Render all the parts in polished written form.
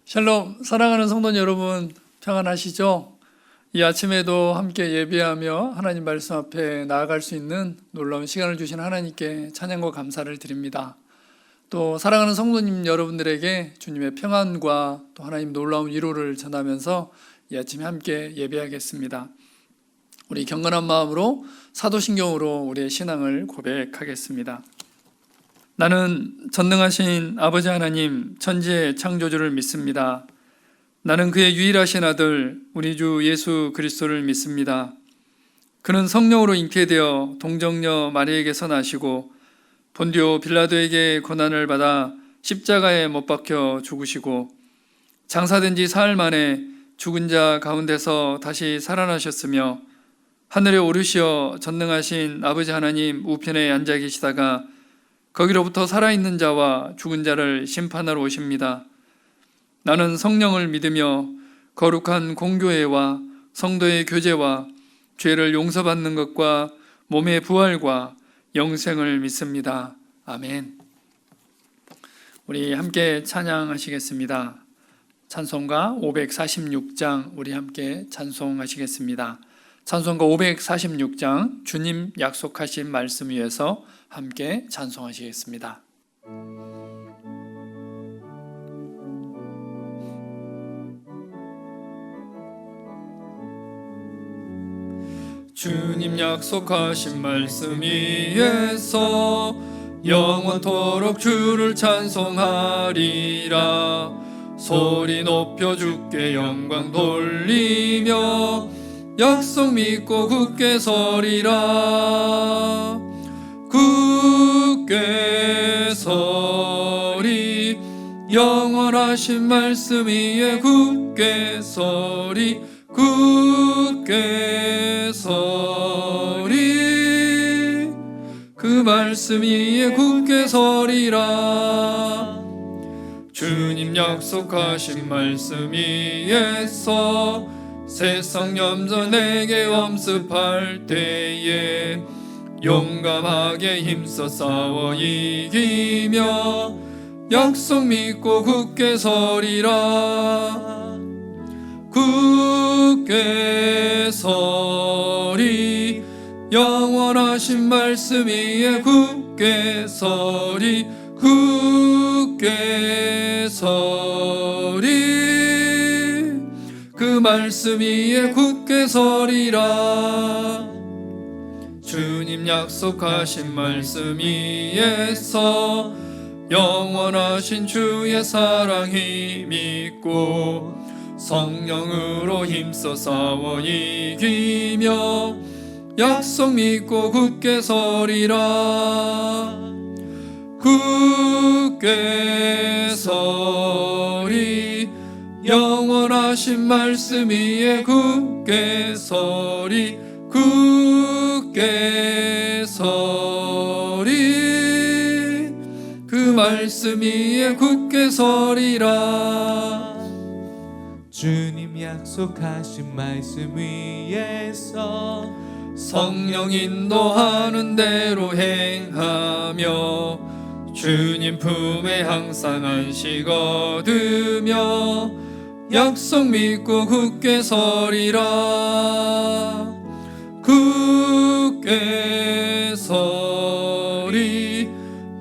샬롬, 사랑하는 성도 여러분, 평안하시죠? 이 아침에도 함께 예배하며 하나님 말씀 앞에 나아갈 수 있는 놀라운 시간을 주신 하나님께 찬양과 감사를 드립니다. 또 사랑하는 성도님 여러분들에게 주님의 평안과 또 하나님 놀라운 위로를 전하면서 이 아침에 함께 예배하겠습니다. 우리 경건한 마음으로 사도신경으로 우리의 신앙을 고백하겠습니다. 나는 전능하신 아버지 하나님 천지의 창조주를 믿습니다. 나는 그의 유일하신 아들 우리 주 예수 그리스도를 믿습니다. 그는 성령으로 잉태되어 동정녀 마리에게서 나시고 본디오 빌라도에게 고난을 받아 십자가에 못 박혀 죽으시고 장사된 지 사흘 만에 죽은 자 가운데서 다시 살아나셨으며 하늘에 오르시어 전능하신 아버지 하나님 우편에 앉아 계시다가 거기로부터 살아있는 자와 죽은 자를 심판하러 오십니다. 나는 성령을 믿으며 거룩한 공교회와 성도의 교제와 죄를 용서받는 것과 몸의 부활과 영생을 믿습니다. 아멘. 우리 함께 찬양하시겠습니다. 찬송가 546장 우리 함께 찬송하시겠습니다. 찬송가 546장 주님 약속하신 말씀 위에서 함께 찬송하시겠습니다. 주님 약속하신 말씀 위에서 영원토록 주를 찬송하리라. 소리 높여 주께 영광 돌리며 약속 믿고 굳게 서리라. 굳게 서리 영원하신 말씀 위에 굳게 서리 굳게 서리 그 말씀 위에 굳게 서리라. 주님 약속하신 말씀 위에서 세상 염전 내게 엄습할 때에 용감하게 힘써 싸워 이기며 약속 믿고 굳게 서리라. 굳게 서리 영원하신 말씀 위에 굳게 서리 굳게 서리 그 말씀 위에 굳게 서리라. 주님 약속하신 말씀 위에서 영원하신 주의 사랑 힘있고 성령으로 힘써 싸워 이기며 약속 믿고 굳게 서리라. 굳게 서리 영원하신 말씀 위에 굳게 서리 굳게 서리 그 말씀 위에 굳게 서리라. 주님 약속하신 말씀 위에서 성령 인도하는 대로 행하며 주님 품에 항상 안식 얻으며 약속 믿고 굳게 서리라. 굳게 서리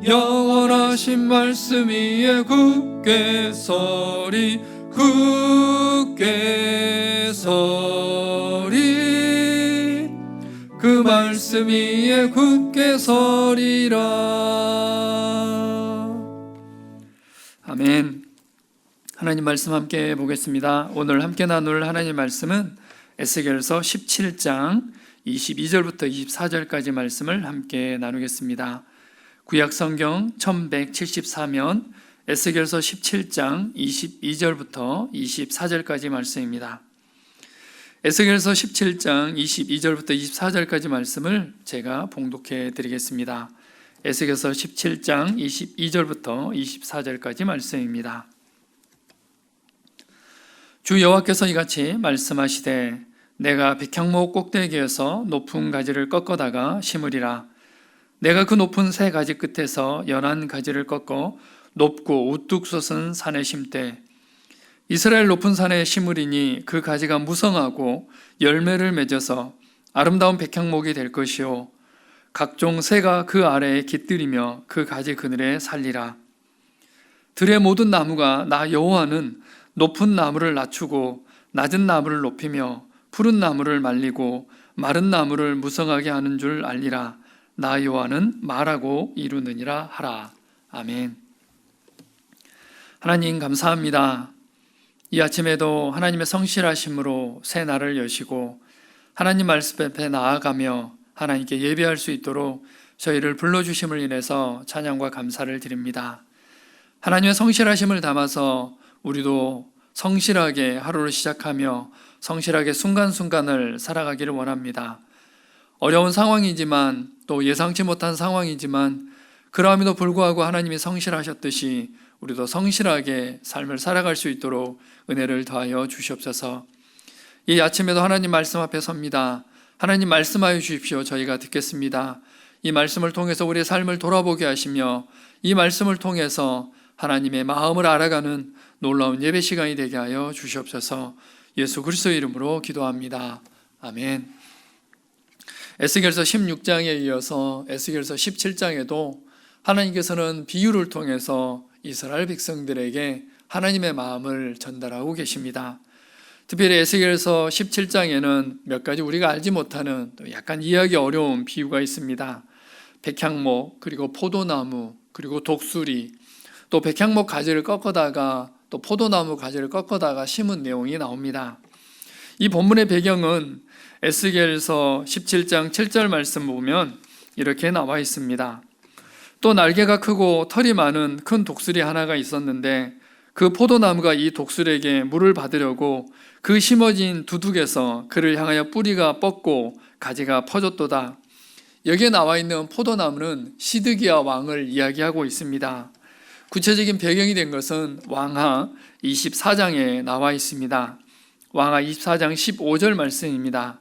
영원하신 말씀 위에 굳게 서리 굳게 서리 그 말씀 위에 굳게 서리라. 아멘. 하나님 말씀 함께 보겠습니다. 오늘 함께 나눌 하나님 말씀은 에스겔서 17장 22절부터 24절까지 말씀을 함께 나누겠습니다. 구약성경 1174면 에스겔서 17장 22절부터 24절까지 말씀입니다. 에스겔서 17장 22절부터 24절까지 말씀을 제가 봉독해 드리겠습니다. 에스겔서 17장 22절부터 24절까지 말씀입니다. 주 여호와께서 이같이 말씀하시되 내가 백향목 꼭대기에서 높은 가지를 꺾어다가 심으리라. 내가 그 높은 새 가지 끝에서 연한 가지를 꺾어 높고 우뚝 솟은 산에 심되 이스라엘 높은 산에 심으리니 그 가지가 무성하고 열매를 맺어서 아름다운 백향목이 될 것이요 각종 새가 그 아래에 깃들이며 그 가지 그늘에 살리라. 들의 모든 나무가 나 여호와는 높은 나무를 낮추고 낮은 나무를 높이며 푸른 나무를 말리고 마른 나무를 무성하게 하는 줄 알리라. 나 여호와는 말하고 이루느니라 하라. 아멘. 하나님 감사합니다. 이 아침에도 하나님의 성실하심으로 새 날을 여시고 하나님 말씀 앞에 나아가며 하나님께 예배할 수 있도록 저희를 불러주심을 인해서 찬양과 감사를 드립니다. 하나님의 성실하심을 담아서 우리도 성실하게 하루를 시작하며 성실하게 순간순간을 살아가기를 원합니다. 어려운 상황이지만 또 예상치 못한 상황이지만 그러함에도 불구하고 하나님이 성실하셨듯이 우리도 성실하게 삶을 살아갈 수 있도록 은혜를 더하여 주시옵소서. 이 아침에도 하나님 말씀 앞에 섭니다. 하나님 말씀하여 주십시오. 저희가 듣겠습니다. 이 말씀을 통해서 우리의 삶을 돌아보게 하시며 이 말씀을 통해서 하나님의 마음을 알아가는 놀라운 예배 시간이 되게 하여 주시옵소서. 예수 그리스도의 이름으로 기도합니다. 아멘. 에스겔서 16장에 이어서 에스겔서 17장에도 하나님께서는 비유를 통해서 이스라엘 백성들에게 하나님의 마음을 전달하고 계십니다. 특별히 에스겔서 17장에는 몇 가지 우리가 알지 못하는 또 약간 이해하기 어려운 비유가 있습니다. 백향목, 그리고 포도나무, 그리고 독수리, 또 백향목 가지를 꺾어다가 또 포도나무 가지를 꺾어다가 심은 내용이 나옵니다. 이 본문의 배경은 에스겔서 17장 7절 말씀 보면 이렇게 나와 있습니다. 또 날개가 크고 털이 많은 큰 독수리 하나가 있었는데 그 포도나무가 이 독수리에게 물을 받으려고 그 심어진 두둑에서 그를 향하여 뿌리가 뻗고 가지가 퍼졌도다. 여기에 나와 있는 포도나무는 시드기야 왕을 이야기하고 있습니다. 구체적인 배경이 된 것은 왕하 24장에 나와 있습니다. 왕하 24장 15절 말씀입니다.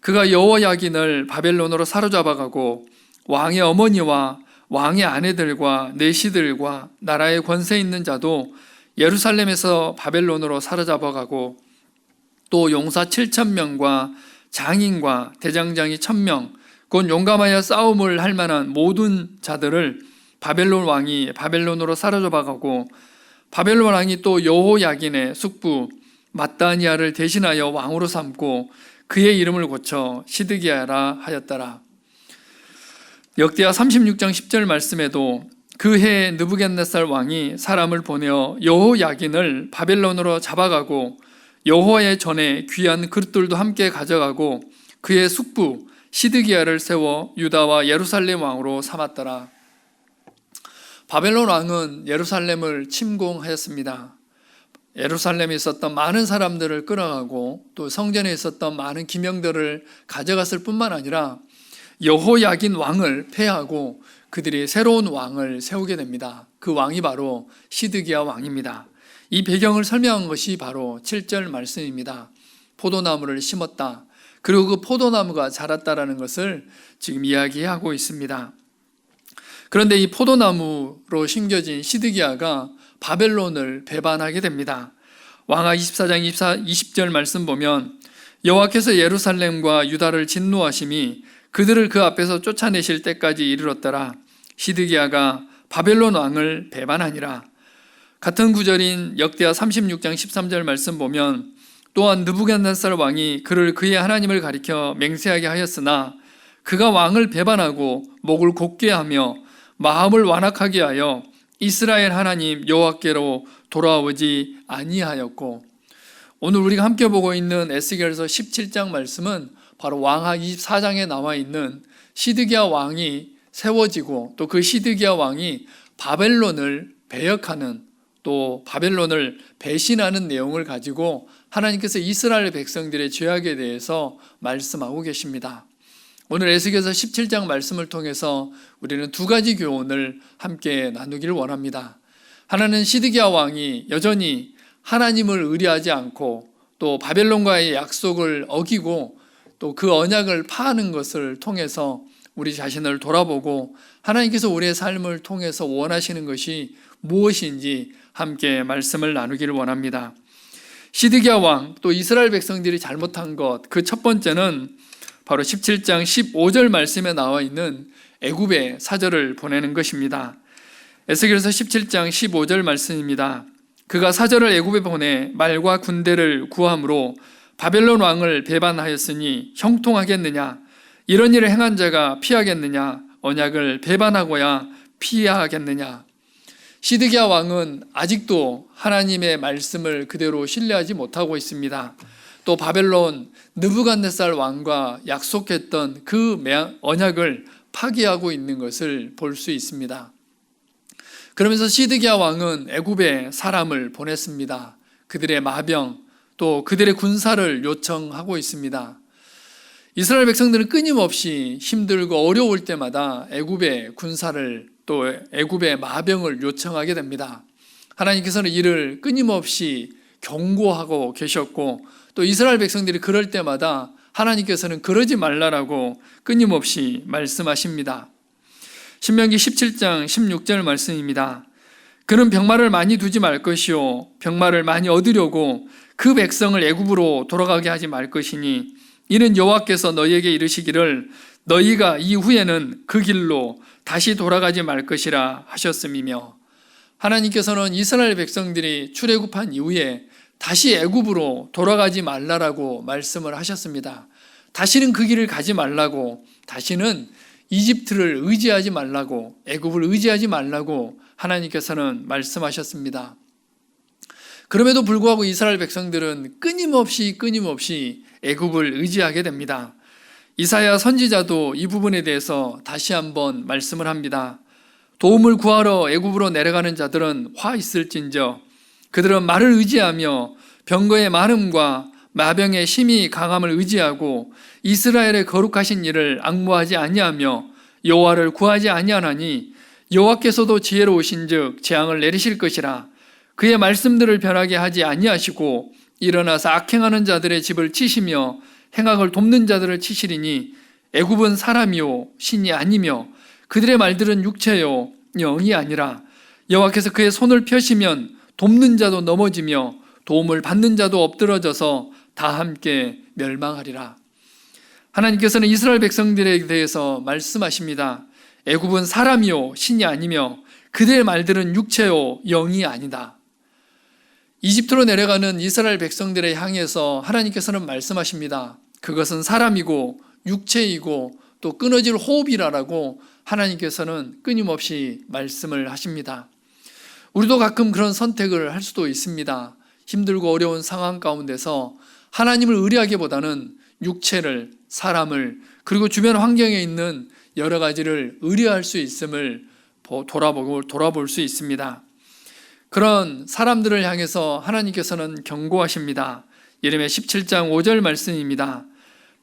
그가 여호야긴을 바벨론으로 사로잡아가고 왕의 어머니와 왕의 아내들과 내시들과 나라의 권세 있는 자도 예루살렘에서 바벨론으로 사로잡아가고 또 용사 7,000명과 장인과 대장장이 1,000명 곧 용감하여 싸움을 할 만한 모든 자들을 바벨론 왕이 바벨론으로 사로잡아가고 바벨론 왕이 또 여호야긴의 숙부 mat다니아를 대신하여 왕으로 삼고 그의 이름을 고쳐 시드기야라 하였더라. 역대하 36장 10절 말씀에도 그 해에 느부갓네살 왕이 사람을 보내어 여호야긴을 바벨론으로 잡아가고 여호와의 전에 귀한 그릇들도 함께 가져가고 그의 숙부 시드기야를 세워 유다와 예루살렘 왕으로 삼았더라. 바벨론 왕은 예루살렘을 침공하였습니다. 예루살렘에 있었던 많은 사람들을 끌어가고 또 성전에 있었던 많은 기명들을 가져갔을 뿐만 아니라 여호야긴 왕을 폐하고 그들이 새로운 왕을 세우게 됩니다. 그 왕이 바로 시드기야 왕입니다. 이 배경을 설명한 것이 바로 7절 말씀입니다. 포도나무를 심었다. 그리고 그 포도나무가 자랐다라는 것을 지금 이야기하고 있습니다. 그런데 이 포도나무로 심겨진 시드기야가 바벨론을 배반하게 됩니다. 왕하 24장 20절 말씀 보면 여호와께서 예루살렘과 유다를 진노하심이 그들을 그 앞에서 쫓아내실 때까지 이르렀더라. 시드기야가 바벨론 왕을 배반하니라. 같은 구절인 역대하 36장 13절 말씀 보면 또한 느부갓네살 왕이 그를 그의 하나님을 가리켜 맹세하게 하였으나 그가 왕을 배반하고 목을 곧게 하며 마음을 완악하게 하여 이스라엘 하나님 여호와께로 돌아오지 아니하였고, 오늘 우리가 함께 보고 있는 에스겔서 17장 말씀은 바로 왕하 24장에 나와 있는 시드기야 왕이 세워지고 또 그 시드기야 왕이 바벨론을 배역하는 또 바벨론을 배신하는 내용을 가지고 하나님께서 이스라엘 백성들의 죄악에 대해서 말씀하고 계십니다. 오늘 에스겔서 17장 말씀을 통해서 우리는 두 가지 교훈을 함께 나누기를 원합니다. 하나는 시드기야 왕이 여전히 하나님을 의뢰하지 않고 또 바벨론과의 약속을 어기고 또 그 언약을 파하는 것을 통해서 우리 자신을 돌아보고 하나님께서 우리의 삶을 통해서 원하시는 것이 무엇인지 함께 말씀을 나누기를 원합니다. 시드기야 왕 또 이스라엘 백성들이 잘못한 것, 그 첫 번째는 바로 17장 15절 말씀에 나와 있는 애굽에 사절을 보내는 것입니다. 에스겔서 17장 15절 말씀입니다. 그가 사절을 애굽에 보내 말과 군대를 구함으로 바벨론 왕을 배반하였으니 형통하겠느냐? 이런 일을 행한 자가 피하겠느냐? 언약을 배반하고야 피하겠느냐? 시드기야 왕은 아직도 하나님의 말씀을 그대로 신뢰하지 못하고 있습니다. 또 바벨론 느부갓네살 왕과 약속했던 그 언약을 파기하고 있는 것을 볼 수 있습니다. 그러면서 시드기야 왕은 애굽에 사람을 보냈습니다. 그들의 마병 또 그들의 군사를 요청하고 있습니다. 이스라엘 백성들은 끊임없이 힘들고 어려울 때마다 애굽의 군사를 또 애굽의 마병을 요청하게 됩니다. 하나님께서는 이를 끊임없이 경고하고 계셨고 또 이스라엘 백성들이 그럴 때마다 하나님께서는 그러지 말라라고 끊임없이 말씀하십니다. 신명기 17장 16절 말씀입니다. 그는 병마를 많이 두지 말 것이요 병마를 많이 얻으려고 그 백성을 애굽으로 돌아가게 하지 말 것이니 이는 여호와께서 너희에게 이르시기를 너희가 이후에는 그 길로 다시 돌아가지 말 것이라 하셨음이며, 하나님께서는 이스라엘 백성들이 출애굽한 이후에 다시 애굽으로 돌아가지 말라라고 말씀을 하셨습니다. 다시는 그 길을 가지 말라고, 다시는 이집트를 의지하지 말라고, 애굽을 의지하지 말라고 하나님께서는 말씀하셨습니다. 그럼에도 불구하고 이스라엘 백성들은 끊임없이 애굽을 의지하게 됩니다. 이사야 선지자도 이 부분에 대해서 다시 한번 말씀을 합니다. 도움을 구하러 애굽으로 내려가는 자들은 화 있을진저 그들은 말을 의지하며 병거의 많음과 마병의 힘이 강함을 의지하고 이스라엘의 거룩하신 일을 앙모하지 아니하며 여호와를 구하지 아니하나니 여호와께서도 지혜로우신즉 재앙을 내리실 것이라. 그의 말씀들을 변하게 하지 아니하시고 일어나서 악행하는 자들의 집을 치시며 행악을 돕는 자들을 치시리니 애굽은 사람이요 신이 아니며 그들의 말들은 육체요 영이 아니라 여호와께서 그의 손을 펴시면 돕는 자도 넘어지며 도움을 받는 자도 엎드러져서 다 함께 멸망하리라. 하나님께서는 이스라엘 백성들에 대해서 말씀하십니다. 애굽은 사람이요 신이 아니며 그들의 말들은 육체요 영이 아니다. 이집트로 내려가는 이스라엘 백성들에 향해서 하나님께서는 말씀하십니다. 그것은 사람이고 육체이고 또 끊어질 호흡이라고 하나님께서는 끊임없이 말씀을 하십니다. 우리도 가끔 그런 선택을 할 수도 있습니다. 힘들고 어려운 상황 가운데서 하나님을 의뢰하기보다는 육체를, 사람을, 그리고 주변 환경에 있는 여러 가지를 의뢰할 수 있음을 돌아볼 수 있습니다. 그런 사람들을 향해서 하나님께서는 경고하십니다. 예레미야 17장 5절 말씀입니다.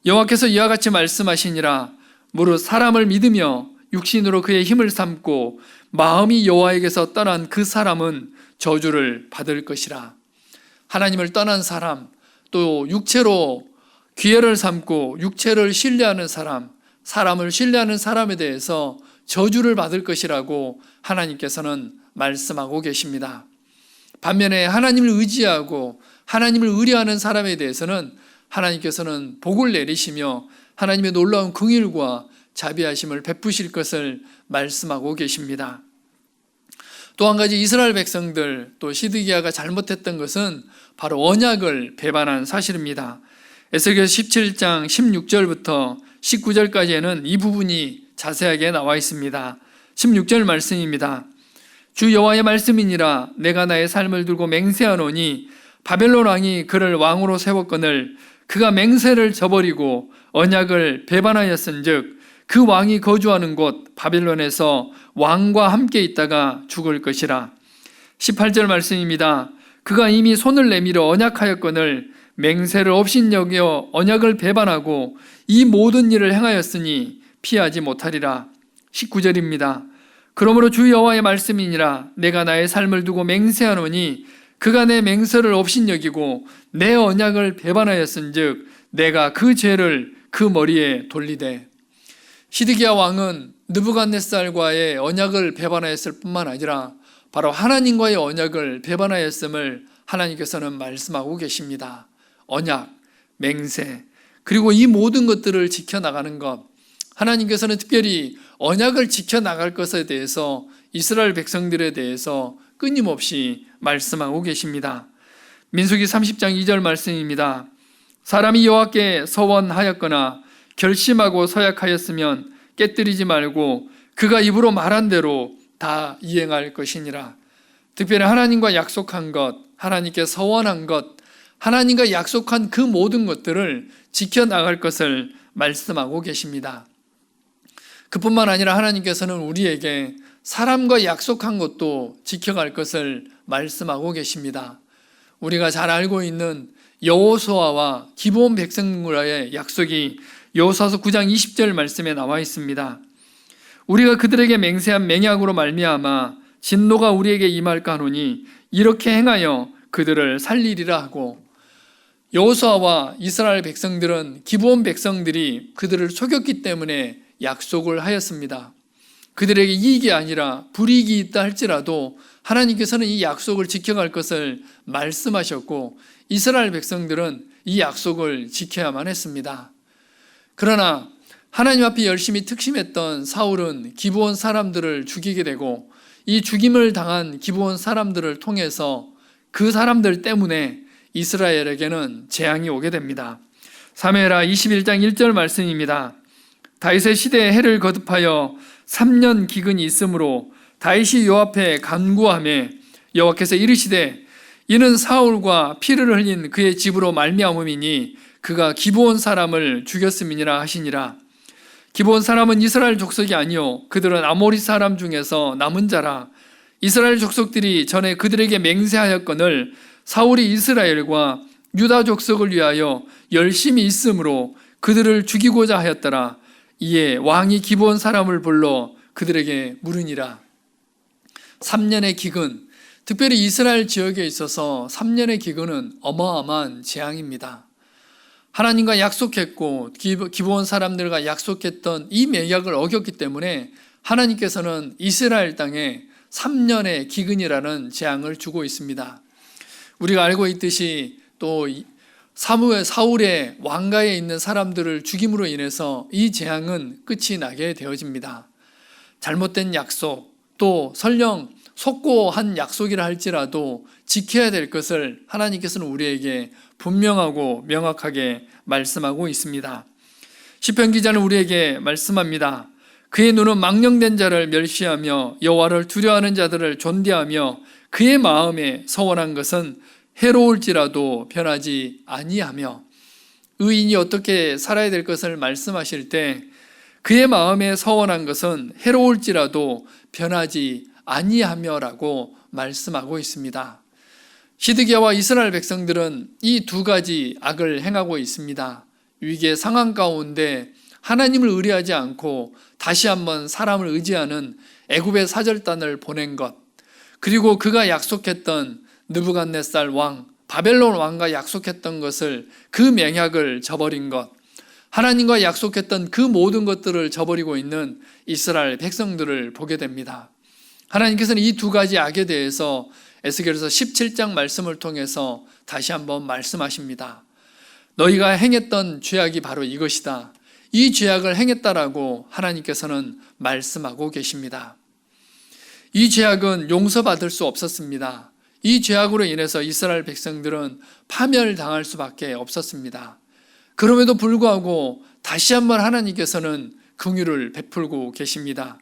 여호와께서 이와 같이 말씀하시니라. 무릇 사람을 믿으며 육신으로 그의 힘을 삼고 마음이 여호와에게서 떠난 그 사람은 저주를 받을 것이라. 하나님을 떠난 사람, 또 육체로 기회를 삼고 육체를 신뢰하는 사람, 사람을 신뢰하는 사람에 대해서 저주를 받을 것이라고 하나님께서는 말씀하고 계십니다. 반면에 하나님을 의지하고 하나님을 의뢰하는 사람에 대해서는 하나님께서는 복을 내리시며 하나님의 놀라운 긍휼과 자비하심을 베푸실 것을 말씀하고 계십니다. 또 한 가지 이스라엘 백성들, 또 시드기야가 잘못했던 것은 바로 언약을 배반한 사실입니다. 에스겔 17장 16절부터 19절까지에는 이 부분이 자세하게 나와 있습니다. 16절 말씀입니다. 주 여호와의 말씀이니라. 내가 나의 삶을 두고 맹세하노니 바벨론 왕이 그를 왕으로 세웠거늘 그가 맹세를 저버리고 언약을 배반하였은즉 그 왕이 거주하는 곳 바벨론에서 왕과 함께 있다가 죽을 것이라. 18절 말씀입니다. 그가 이미 손을 내밀어 언약하였거늘 맹세를 업신여겨 언약을 배반하고 이 모든 일을 행하였으니 피하지 못하리라. 19절입니다. 그러므로 주 여호와의 말씀이니라. 내가 나의 삶을 두고 맹세하노니 그가 내 맹세를 업신여기고 내 언약을 배반하였은즉 내가 그 죄를 그 머리에 돌리되. 시드기야 왕은 느부갓네살과의 언약을 배반하였을 뿐만 아니라 바로 하나님과의 언약을 배반하였음을 하나님께서는 말씀하고 계십니다. 언약, 맹세, 그리고 이 모든 것들을 지켜나가는 것, 하나님께서는 특별히 언약을 지켜나갈 것에 대해서 이스라엘 백성들에 대해서 끊임없이 말씀하고 계십니다. 민수기 30장 2절 말씀입니다. 사람이 여호와께 서원하였거나 결심하고 서약하였으면 깨뜨리지 말고 그가 입으로 말한 대로 다 이행할 것이니라. 특별히 하나님과 약속한 것, 하나님께 서원한 것, 하나님과 약속한 그 모든 것들을 지켜나갈 것을 말씀하고 계십니다. 그뿐만 아니라 하나님께서는 우리에게 사람과 약속한 것도 지켜갈 것을 말씀하고 계십니다. 우리가 잘 알고 있는 여호수아와 기브온 백성과의 약속이 여호수아서 9장 20절 말씀에 나와 있습니다. 우리가 그들에게 맹세한 맹약으로 말미암아 진노가 우리에게 임할까 하노니 이렇게 행하여 그들을 살리리라 하고, 여호수아와 이스라엘 백성들은 기브온 백성들이 그들을 속였기 때문에 약속을 하였습니다. 그들에게 이익이 아니라 불이익이 있다 할지라도 하나님께서는 이 약속을 지켜갈 것을 말씀하셨고, 이스라엘 백성들은 이 약속을 지켜야만 했습니다. 그러나 하나님 앞에 열심히 특심했던 사울은 기브온 사람들을 죽이게 되고, 이 죽임을 당한 기브온 사람들을 통해서 그 사람들 때문에 이스라엘에게는 재앙이 오게 됩니다. 사무엘하 21장 1절 말씀입니다. 다윗의 시대에 해를 거듭하여 3년 기근이 있으므로 다윗이 여호와 앞에 간구하며 여호와께서 이르시되 이는 사울과 피를 흘린 그의 집으로 말미암음이니 그가 기브온 사람을 죽였음이니라 하시니라. 기브온 사람은 이스라엘 족속이 아니요 그들은 아모리 사람 중에서 남은 자라. 이스라엘 족속들이 전에 그들에게 맹세하였거늘 사울이 이스라엘과 유다 족속을 위하여 열심히 있으므로 그들을 죽이고자 하였더라. 이에 왕이 기브온 사람을 불러 그들에게 물으니라. 3년의 기근, 특별히 이스라엘 지역에 있어서 3년의 기근은 어마어마한 재앙입니다. 하나님과 약속했고 기브온 사람들과 약속했던 이 맹약을 어겼기 때문에 하나님께서는 이스라엘 땅에 3년의 기근이라는 재앙을 주고 있습니다. 우리가 알고 있듯이 또 사울의 왕가에 있는 사람들을 죽임으로 인해서 이 재앙은 끝이 나게 되어집니다. 잘못된 약속, 또 설령 속고한 약속이라 할지라도 지켜야 될 것을 하나님께서는 우리에게 분명하고 명확하게 말씀하고 있습니다. 시편 기자는 우리에게 말씀합니다. 그의 눈은 망령된 자를 멸시하며 여호와를 두려워하는 자들을 존대하며 그의 마음에 서원한 것은 해로울지라도 변하지 아니하며, 의인이 어떻게 살아야 될 것을 말씀하실 때 그의 마음에 서원한 것은 해로울지라도 변하지 아니하며라고 말씀하고 있습니다. 시드기야와 이스라엘 백성들은 이 두 가지 악을 행하고 있습니다. 위기의 상황 가운데 하나님을 의뢰하지 않고 다시 한번 사람을 의지하는 애굽의 사절단을 보낸 것, 그리고 그가 약속했던 느부갓네살 왕, 바벨론 왕과 약속했던 것을, 그 맹약을 저버린 것, 하나님과 약속했던 그 모든 것들을 저버리고 있는 이스라엘 백성들을 보게 됩니다. 하나님께서는 이 두 가지 악에 대해서 에스겔서 17장 말씀을 통해서 다시 한번 말씀하십니다. 너희가 행했던 죄악이 바로 이것이다. 이 죄악을 행했다라고 하나님께서는 말씀하고 계십니다. 이 죄악은 용서받을 수 없었습니다. 이 죄악으로 인해서 이스라엘 백성들은 파멸당할 수밖에 없었습니다. 그럼에도 불구하고 다시 한번 하나님께서는 긍휼을 베풀고 계십니다.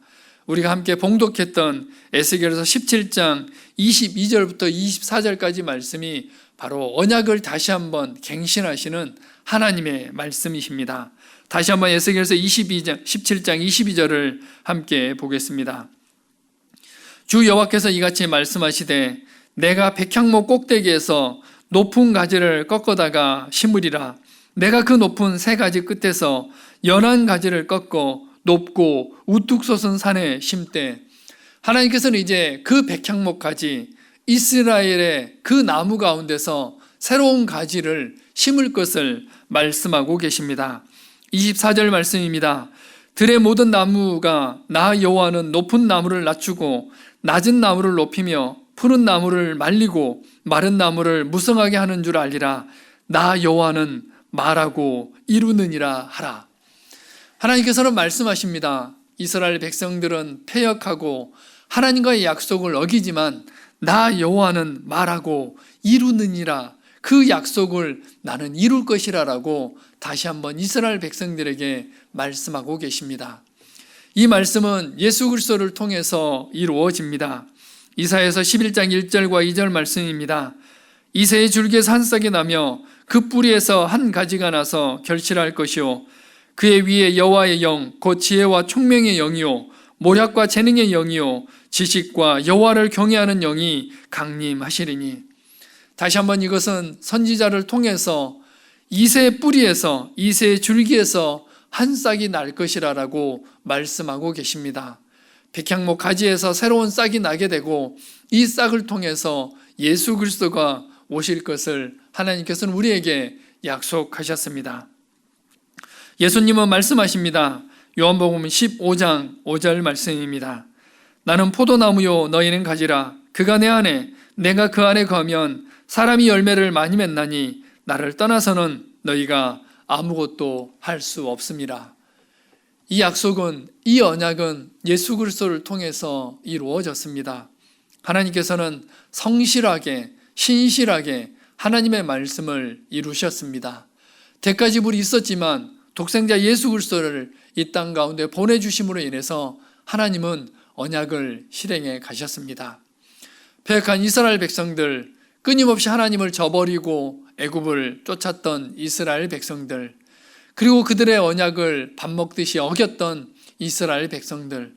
우리가 함께 봉독했던 에스겔서 17장 22절부터 24절까지 말씀이 바로 언약을 다시 한번 갱신하시는 하나님의 말씀이십니다. 다시 한번 에스겔서 17장 22절을 함께 보겠습니다. 주 여호와께서 이같이 말씀하시되 내가 백향목 꼭대기에서 높은 가지를 꺾어다가 심으리라. 내가 그 높은 세 가지 끝에서 연한 가지를 꺾어 높고 우뚝 솟은 산에 심되, 하나님께서는 이제 그 백향목 가지, 이스라엘의 그 나무 가운데서 새로운 가지를 심을 것을 말씀하고 계십니다. 24절 말씀입니다. 들의 모든 나무가 나 여호와는 높은 나무를 낮추고 낮은 나무를 높이며 푸른 나무를 말리고 마른 나무를 무성하게 하는 줄 알리라. 나 여호와는 말하고 이루느니라 하라. 하나님께서는 말씀하십니다. 이스라엘 백성들은 패역하고 하나님과의 약속을 어기지만 나 여호와는 말하고 이루느니라. 그 약속을 나는 이룰 것이라라고 다시 한번 이스라엘 백성들에게 말씀하고 계십니다. 이 말씀은 예수 그리스도를 통해서 이루어집니다. 이사야서 11장 1절과 2절 말씀입니다. 이새의 줄기에서 한 싹이 나며 그 뿌리에서 한 가지가 나서 결실할 것이요 그의 위에 여호와의 영 곧 지혜와 총명의 영이요 모략과 재능의 영이요 지식과 여호와를 경외하는 영이 강림하시리니. 다시 한번 이것은 선지자를 통해서 이새의 뿌리에서 이새의 줄기에서 한 싹이 날 것이라고 말씀하고 계십니다. 백향목 가지에서 새로운 싹이 나게 되고 이 싹을 통해서 예수 그리스도가 오실 것을 하나님께서는 우리에게 약속하셨습니다. 예수님은 말씀하십니다. 요한복음 15장 5절 말씀입니다. 나는 포도나무요 너희는 가지라. 그가 내 안에 내가 그 안에 거하면 사람이 열매를 많이 맺나니 나를 떠나서는 너희가 아무것도 할 수 없습니다. 이 약속은, 이 언약은 예수 그리스도를 통해서 이루어졌습니다. 하나님께서는 성실하게 신실하게 하나님의 말씀을 이루셨습니다. 대가지불이 있었지만 독생자 예수 그리스도를 이 땅 가운데 보내주심으로 인해서 하나님은 언약을 실행해 가셨습니다. 패역한 이스라엘 백성들, 끊임없이 하나님을 저버리고 애굽을 쫓았던 이스라엘 백성들, 그리고 그들의 언약을 밥 먹듯이 어겼던 이스라엘 백성들,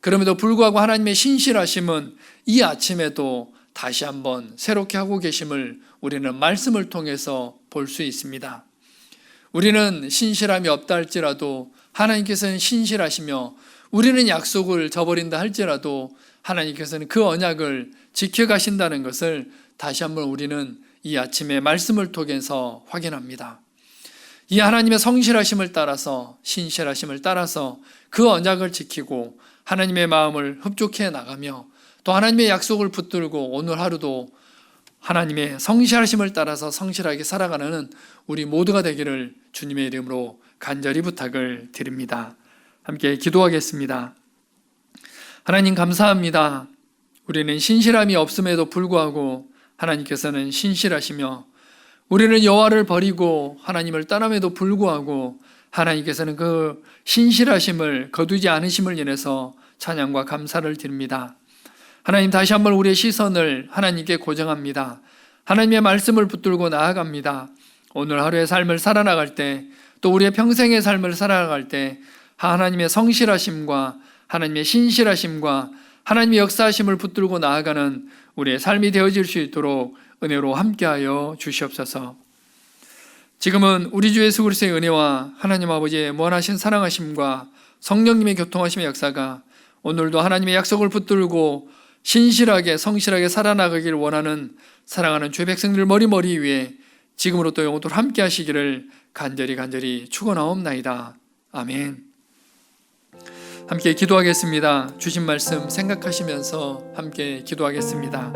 그럼에도 불구하고 하나님의 신실하심은 이 아침에도 다시 한번 새롭게 하고 계심을 우리는 말씀을 통해서 볼 수 있습니다. 우리는 신실함이 없다 할지라도 하나님께서는 신실하시며 우리는 약속을 저버린다 할지라도 하나님께서는 그 언약을 지켜가신다는 것을 다시 한번 우리는 이 아침에 말씀을 통해서 확인합니다. 이 하나님의 성실하심을 따라서 신실하심을 따라서 그 언약을 지키고 하나님의 마음을 흡족해 나가며 또 하나님의 약속을 붙들고 오늘 하루도 하나님의 성실하심을 따라서 성실하게 살아가는 우리 모두가 되기를 주님의 이름으로 간절히 부탁을 드립니다. 함께 기도하겠습니다. 하나님 감사합니다. 우리는 신실함이 없음에도 불구하고 하나님께서는 신실하시며 우리는 여호와를 버리고 하나님을 떠남에도 불구하고 하나님께서는 그 신실하심을 거두지 않으심을 인해서 찬양과 감사를 드립니다. 하나님 다시 한번 우리의 시선을 하나님께 고정합니다. 하나님의 말씀을 붙들고 나아갑니다. 오늘 하루의 삶을 살아나갈 때 또 우리의 평생의 삶을 살아나갈 때 하나님의 성실하심과 하나님의 신실하심과 하나님의 역사하심을 붙들고 나아가는 우리의 삶이 되어질 수 있도록 은혜로 함께하여 주시옵소서. 지금은 우리 주 예수 그리스도의 은혜와 하나님 아버지의 무한하신 사랑하심과 성령님의 교통하심의 역사가 오늘도 하나님의 약속을 붙들고 신실하게 성실하게 살아나가기를 원하는 사랑하는 주의 백성들 머리 위에 지금으로부터 영원토록 함께 하시기를 간절히 축원하옵나이다. 아멘. 함께 기도하겠습니다. 주신 말씀 생각하시면서 함께 기도하겠습니다.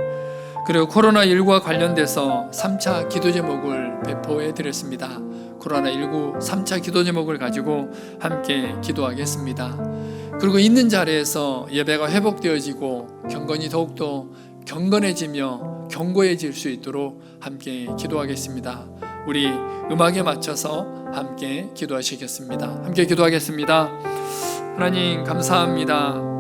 그리고 코로나19와 관련돼서 3차 기도 제목을 배포해 드렸습니다. 코로나19 3차 기도 제목을 가지고 함께 기도하겠습니다. 그리고 있는 자리에서 예배가 회복되어지고 경건이 더욱더 경건해지며 견고해질 수 있도록 함께 기도하겠습니다. 우리 음악에 맞춰서 함께 기도하시겠습니다. 함께 기도하겠습니다. 하나님 감사합니다.